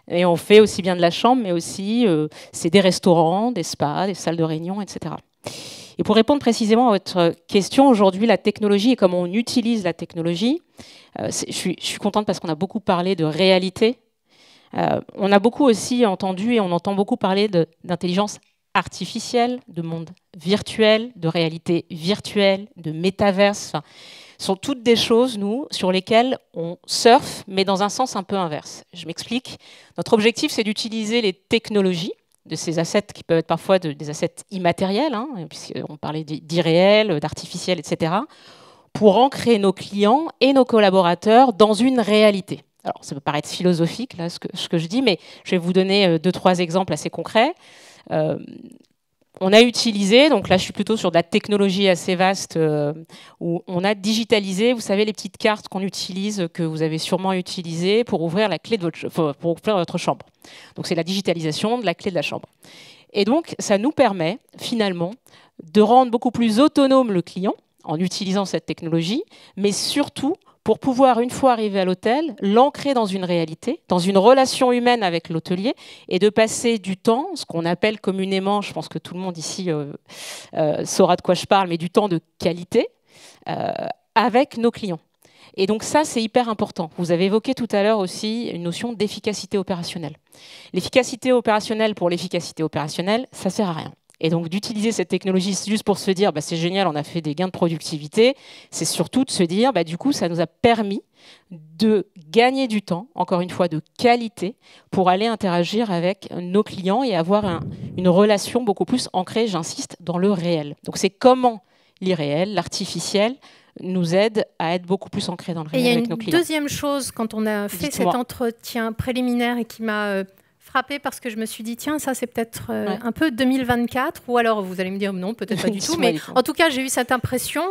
et on fait aussi bien de la chambre, mais aussi c'est des restaurants, des spas, des salles de réunion, etc. Et pour répondre précisément à votre question, aujourd'hui, la technologie et comment on utilise la technologie, je suis contente parce qu'on a beaucoup parlé de réalité. On a beaucoup aussi entendu et on entend beaucoup parler d'intelligence artificielle, de monde virtuel, de réalité virtuelle, de métaverse. Ce sont toutes des choses, nous, sur lesquelles on surfe, mais dans un sens un peu inverse. Je m'explique. Notre objectif, c'est d'utiliser les technologies, de ces assets qui peuvent être parfois des assets immatériels, hein, puisqu'on parlait d'irréel, d'artificiel, etc., pour ancrer nos clients et nos collaborateurs dans une réalité. Alors, ça peut paraître philosophique, là, ce que je dis, mais je vais vous donner 2-3 exemples assez concrets. On a utilisé, donc là je suis plutôt sur de la technologie assez vaste, où on a digitalisé, vous savez, les petites cartes qu'on utilise, que vous avez sûrement utilisées pour ouvrir la clé de pour ouvrir votre chambre. Donc c'est la digitalisation de la clé de la chambre. Et donc ça nous permet finalement de rendre beaucoup plus autonome le client en utilisant cette technologie, mais surtout pour pouvoir, une fois arrivé à l'hôtel, l'ancrer dans une réalité, dans une relation humaine avec l'hôtelier, et de passer du temps, ce qu'on appelle communément, je pense que tout le monde ici saura de quoi je parle, mais du temps de qualité avec nos clients. Et donc ça, c'est hyper important. Vous avez évoqué tout à l'heure aussi une notion d'efficacité opérationnelle. L'efficacité opérationnelle pour l'efficacité opérationnelle, ça ne sert à rien. Et donc d'utiliser cette technologie juste pour se dire c'est génial, on a fait des gains de productivité, c'est surtout de se dire du coup ça nous a permis de gagner du temps, encore une fois de qualité, pour aller interagir avec nos clients et avoir une relation beaucoup plus ancrée, j'insiste, dans le réel. Donc c'est comment l'irréel, l'artificiel, nous aide à être beaucoup plus ancrés dans le réel avec nos clients. Il y a une deuxième chose, quand on a fait cet entretien préliminaire et qui m'a frappée parce que je me suis dit, tiens, ça c'est peut-être un peu 2024, ou alors vous allez me dire non, peut-être pas du tout, mais en tout cas j'ai eu cette impression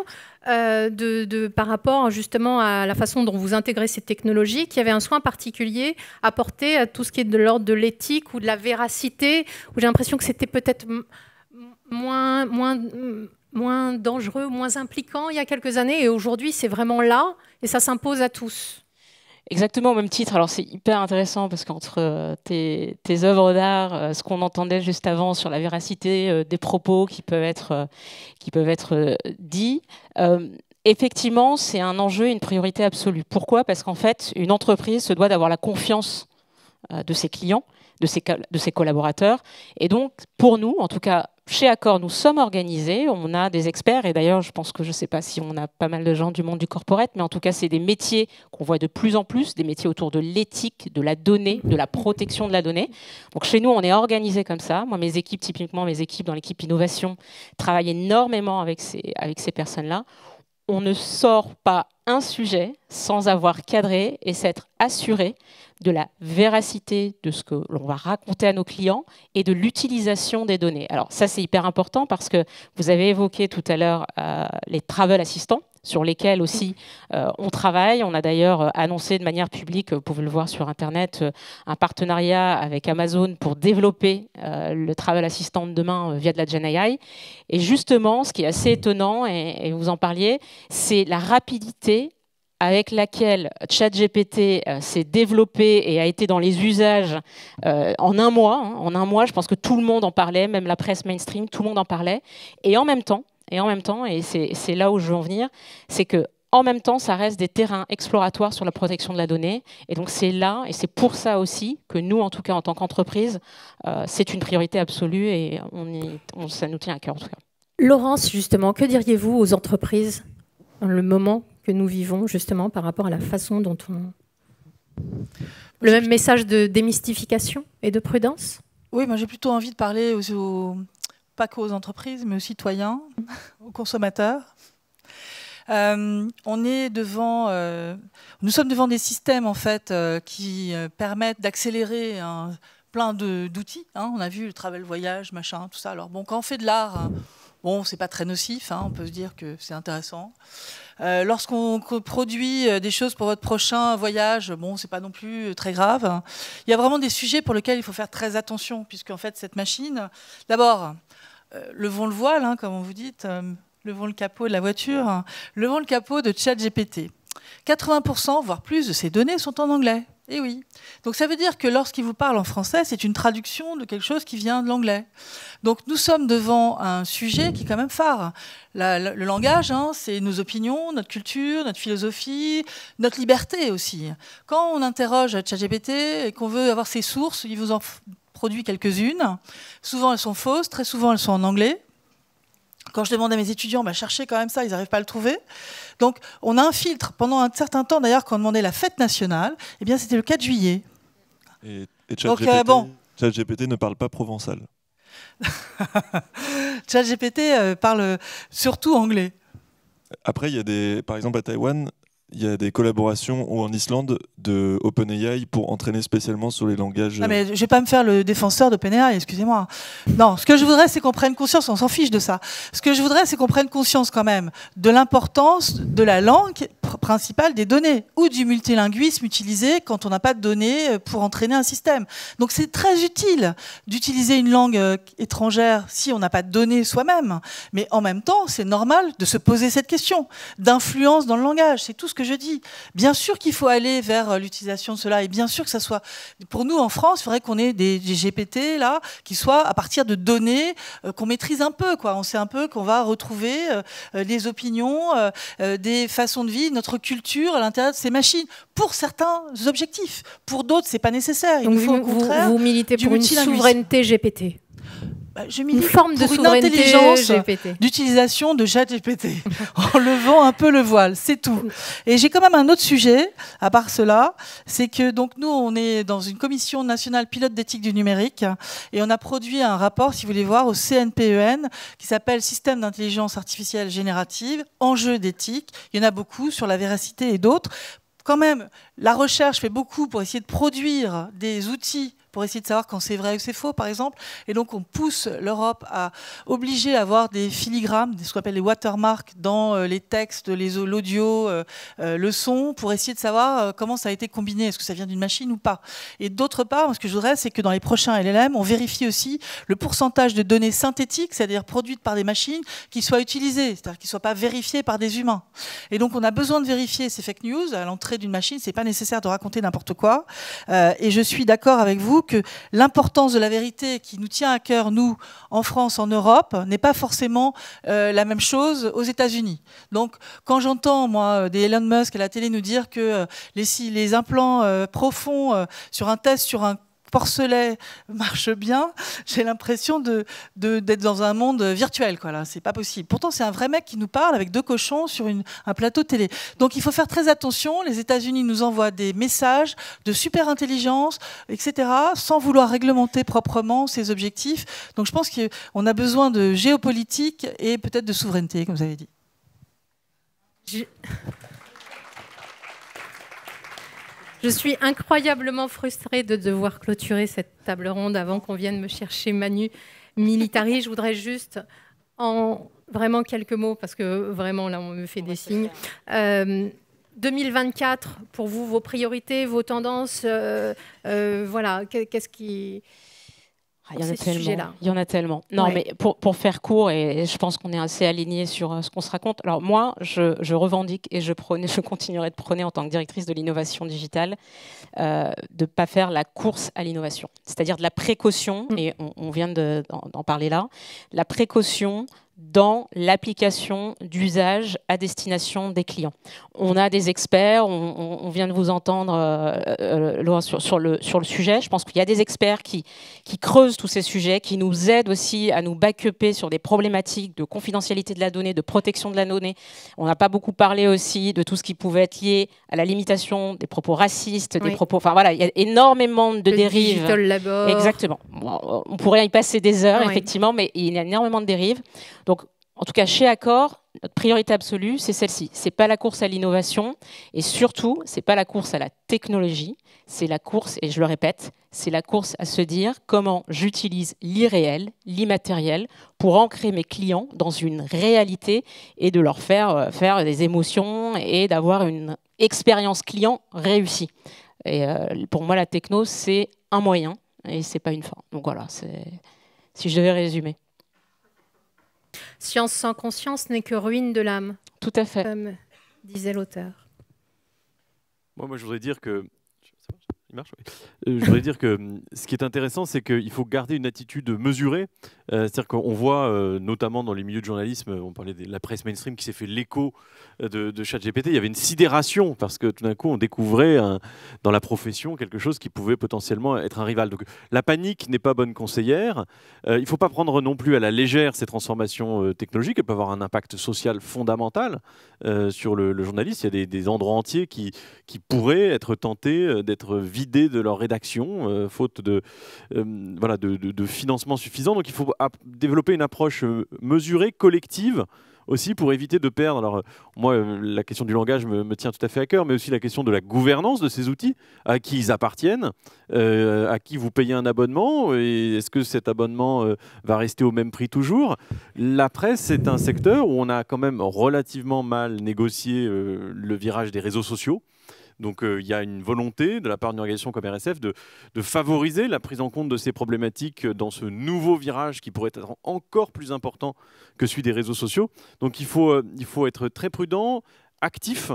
par rapport justement à la façon dont vous intégrez ces technologies, qu'il y avait un soin particulier apporté à tout ce qui est de l'ordre de l'éthique ou de la véracité, où j'ai l'impression que c'était peut-être moins dangereux, moins impliquant il y a quelques années, et aujourd'hui c'est vraiment là, et ça s'impose à tous. Exactement au même titre. Alors c'est hyper intéressant parce qu'entre tes œuvres d'art, ce qu'on entendait juste avant sur la véracité des propos qui peuvent être dits, effectivement c'est un enjeu, une priorité absolue. Pourquoi ? Parce qu'en fait une entreprise se doit d'avoir la confiance de ses clients, de ses collaborateurs. Et donc pour nous, en tout cas chez Accor, nous sommes organisés, on a des experts, et d'ailleurs, je pense que je ne sais pas si on a pas mal de gens du monde du corporate, mais en tout cas, c'est des métiers qu'on voit de plus en plus, des métiers autour de l'éthique, de la donnée, de la protection de la donnée. Donc chez nous, on est organisé comme ça. Moi, mes équipes, typiquement mes équipes dans l'équipe innovation, travaillent énormément avec ces personnes-là. On ne sort pas un sujet sans avoir cadré et s'être assuré de la véracité de ce que l'on va raconter à nos clients et de l'utilisation des données. Alors ça, c'est hyper important parce que vous avez évoqué tout à l'heure les travel assistants sur lesquels aussi on travaille. On a d'ailleurs annoncé de manière publique, vous pouvez le voir sur Internet, un partenariat avec Amazon pour développer le travel assistant de demain via de la Gen AI. Et justement, ce qui est assez étonnant, et vous en parliez, c'est la rapidité avec laquelle ChatGPT s'est développé et a été dans les usages en un mois. En un mois, je pense que tout le monde en parlait, même la presse mainstream, tout le monde en parlait. Et en même temps, et c'est là où je veux en venir, c'est que en même temps, ça reste des terrains exploratoires sur la protection de la donnée. Et donc c'est là, et c'est pour ça aussi que nous, en tout cas en tant qu'entreprise, c'est une priorité absolue et ça nous tient à cœur en tout cas. Laurence, justement, que diriez-vous aux entreprises dans le moment que nous vivons, justement, par rapport à la façon dont Le même message de démystification et de prudence ? Oui, moi j'ai plutôt envie de parler pas qu'aux entreprises, mais aux citoyens, aux consommateurs. Nous sommes devant des systèmes en fait qui permettent d'accélérer plein d'outils. On a vu le travel voyage, machin, tout ça. Alors bon, quand on fait de l'art, c'est pas très nocif. On peut se dire que c'est intéressant. Lorsqu'on produit des choses pour votre prochain voyage, c'est pas non plus très grave. Il y a vraiment des sujets pour lesquels il faut faire très attention, puisque en fait cette machine, d'abord, levons le voile, comme vous dites. Levons le capot de la voiture, levons le capot de ChatGPT. 80%, voire plus, de ces données sont en anglais. Eh oui. Donc ça veut dire que lorsqu'il vous parle en français, c'est une traduction de quelque chose qui vient de l'anglais. Donc nous sommes devant un sujet qui est quand même phare. Le langage, c'est nos opinions, notre culture, notre philosophie, notre liberté aussi. Quand on interroge ChatGPT et qu'on veut avoir ses sources, il vous en produit quelques-unes. Souvent elles sont fausses, très souvent elles sont en anglais. Quand je demande à mes étudiants, cherchez quand même ça, ils n'arrivent pas à le trouver. Donc, on a un filtre. Pendant un certain temps, d'ailleurs, quand on demandait la fête nationale, c'était le 4 juillet. Et ChatGPT ne parle pas provençal. ChatGPT parle surtout anglais. Après, il y a par exemple, à Taïwan, il y a des collaborations en Islande de OpenAI pour entraîner spécialement sur les langages. Non, mais je vais pas me faire le défenseur d'OpenAI, excusez-moi. Non, ce que je voudrais, c'est qu'on prenne conscience, on s'en fiche de ça. Ce que je voudrais, c'est qu'on prenne conscience quand même de l'importance de la langue principale des données ou du multilinguisme utilisé quand on n'a pas de données pour entraîner un système. Donc c'est très utile d'utiliser une langue étrangère si on n'a pas de données soi-même. Mais en même temps, c'est normal de se poser cette question d'influence dans le langage. C'est tout ce que je dis. Bien sûr qu'il faut aller vers l'utilisation de cela et bien sûr que ça soit... Pour nous, en France, il faudrait qu'on ait des GPT là, qui soient à partir de données qu'on maîtrise un peu, quoi. On sait un peu qu'on va retrouver des opinions, des façons de vivre, notre culture à l'intérieur de ces machines, pour certains objectifs. Pour d'autres, c'est pas nécessaire. Il Donc faut au contraire vous militez pour une souveraineté GPT. Je milite une forme de pour une souveraineté intelligence GPT. D'utilisation de ChatGPT en levant un peu le voile, c'est tout. Et j'ai quand même un autre sujet, à part cela, c'est que donc nous on est dans une commission nationale pilote d'éthique du numérique et on a produit un rapport, si vous voulez voir, au CNPEN qui s'appelle Système d'intelligence artificielle générative, enjeux d'éthique. Il y en a beaucoup sur la véracité et d'autres. Quand même, la recherche fait beaucoup pour essayer de produire des outils pour essayer de savoir quand c'est vrai ou c'est faux, par exemple. Et donc, on pousse l'Europe à obliger à avoir des filigrammes, ce qu'on appelle les watermarks, dans les textes, l'audio, le son, pour essayer de savoir comment ça a été combiné. Est-ce que ça vient d'une machine ou pas? Et d'autre part, ce que je voudrais, c'est que dans les prochains LLM, on vérifie aussi le pourcentage de données synthétiques, c'est-à-dire produites par des machines, qui soient utilisées, c'est-à-dire qui ne soient pas vérifiées par des humains. Et donc, on a besoin de vérifier ces fake news à l'entrée d'une machine. C'est pas nécessaire de raconter n'importe quoi. Et je suis d'accord avec vous que l'importance de la vérité qui nous tient à cœur, nous, en France, en Europe, n'est pas forcément la même chose aux États-Unis. Donc, quand j'entends, moi, des Elon Musk à la télé nous dire que les implants profonds sur un test sur un porcelet marche bien, j'ai l'impression d'être dans un monde virtuel, quoi, là. C'est pas possible. Pourtant, c'est un vrai mec qui nous parle avec deux cochons sur un plateau télé. Donc, il faut faire très attention. Les États-Unis nous envoient des messages de super intelligence, etc., sans vouloir réglementer proprement ces objectifs. Donc, je pense qu'on a besoin de géopolitique et peut-être de souveraineté, comme vous avez dit. Je suis incroyablement frustrée de devoir clôturer cette table ronde avant qu'on vienne me chercher Manu Militari. Je voudrais juste, en vraiment quelques mots, parce que vraiment là on me fait des signes. 2024, pour vous, vos priorités, vos tendances, voilà, qu'est-ce qui... Il y en a tellement. Non, ouais. Mais pour faire court, et je pense qu'on est assez alignés sur ce qu'on se raconte. Alors moi, je revendique et je continuerai de prôner en tant que directrice de l'innovation digitale, de ne pas faire la course à l'innovation. C'est-à-dire de la précaution, et on vient d'en parler là, la précaution dans l'application d'usage à destination des clients. On a des experts, on vient de vous entendre sur le sujet. Je pense qu'il y a des experts qui creusent tous ces sujets, qui nous aident aussi à nous back-upper sur des problématiques de confidentialité de la donnée, de protection de la donnée. On n'a pas beaucoup parlé aussi de tout ce qui pouvait être lié à la limitation des propos racistes, des propos... Enfin voilà, il y a énormément de dérives. Digital Labor. Exactement. Bon, on pourrait y passer des heures, effectivement, mais il y a énormément de dérives. Donc, en tout cas, chez Accor, notre priorité absolue, c'est celle-ci. Ce n'est pas la course à l'innovation et surtout, ce n'est pas la course à la technologie. C'est la course, et je le répète, c'est la course à se dire comment j'utilise l'irréel, l'immatériel, pour ancrer mes clients dans une réalité et de leur faire des émotions et d'avoir une expérience client réussie. Et pour moi, la techno, c'est un moyen et ce n'est pas une fin. Donc voilà, si je devais résumer. Science sans conscience n'est que ruine de l'âme. Tout à fait. Comme disait l'auteur. Moi, je voudrais dire que... Il marche, oui. Je voudrais dire que ce qui est intéressant, c'est qu'il faut garder une attitude mesurée. C'est-à-dire qu'on voit, notamment dans les milieux de journalisme, on parlait de la presse mainstream qui s'est fait l'écho de ChatGPT. Il y avait une sidération parce que tout d'un coup, on découvrait dans la profession quelque chose qui pouvait potentiellement être un rival. Donc la panique n'est pas bonne conseillère. Il ne faut pas prendre non plus à la légère ces transformations technologiques. Elles peuvent avoir un impact social fondamental sur le journaliste. Il y a des endroits entiers qui pourraient être tentés d'être vidés de leur rédaction, faute de financement suffisant. Donc il faut développer une approche mesurée, collective, aussi pour éviter de perdre. Alors, moi, la question du langage me tient tout à fait à cœur, mais aussi la question de la gouvernance de ces outils, à qui ils appartiennent, à qui vous payez un abonnement, et est-ce que cet abonnement va rester au même prix toujours? La presse, c'est un secteur où on a quand même relativement mal négocié le virage des réseaux sociaux. Donc il y a une volonté de la part d'une organisation comme RSF de favoriser la prise en compte de ces problématiques dans ce nouveau virage qui pourrait être encore plus important que celui des réseaux sociaux. Donc il faut être très prudent, actif,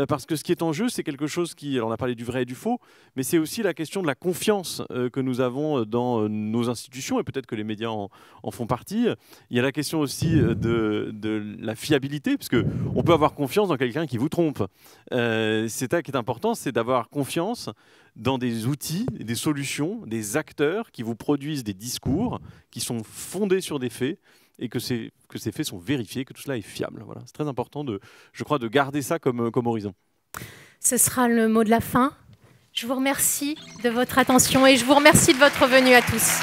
parce que ce qui est en jeu, c'est quelque chose qui, alors on a parlé du vrai et du faux, mais c'est aussi la question de la confiance que nous avons dans nos institutions, et peut-être que les médias en font partie. Il y a la question aussi de la fiabilité, parce qu'on peut avoir confiance dans quelqu'un qui vous trompe. C'est ça qui est important, c'est d'avoir confiance dans des outils, des solutions, des acteurs qui vous produisent des discours qui sont fondés sur des faits, et que ces faits sont vérifiés, que tout cela est fiable. Voilà. C'est très important, je crois, de garder ça comme horizon. Ce sera le mot de la fin. Je vous remercie de votre attention et je vous remercie de votre venue à tous.